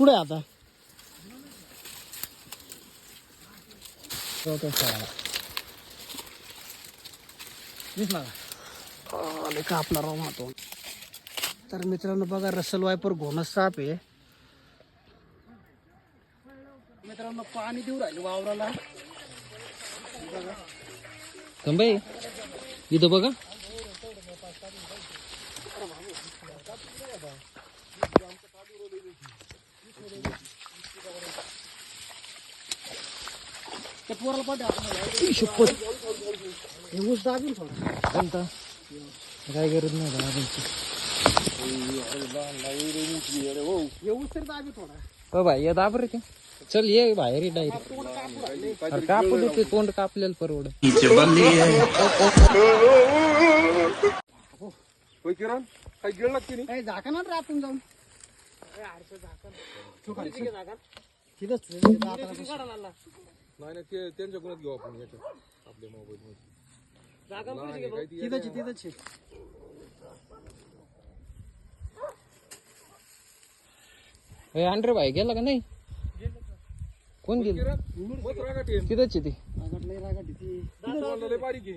कुठे आता कापला राव मातो. तर मित्रांनो बघा रसल वायपर घोणस साप आहे मित्रांनो. पाणी देऊ राहिले वावराला. कंबाई इथं बघा. दाबून थोडं काय गरज नाही तर दाबी थोडा. हो भाई ये दाबर ते. चल ये बाहेर डायरेक्ट. कापू देते तोंड कापलेलं परवड. काही गिळ लागते नाही. काही झाका ना रे आपण जाऊन नाही नाही ते त्यांच्याकडूनच घेऊ आपण याच्यात आपल्या मोबाईल मध्ये. तिथंच अंडर भाई गेला का नाही. कोण गेलं मग रागाट येईल. तिथंच आहे ती. रागाट लय रागाट ती बारीक आहे.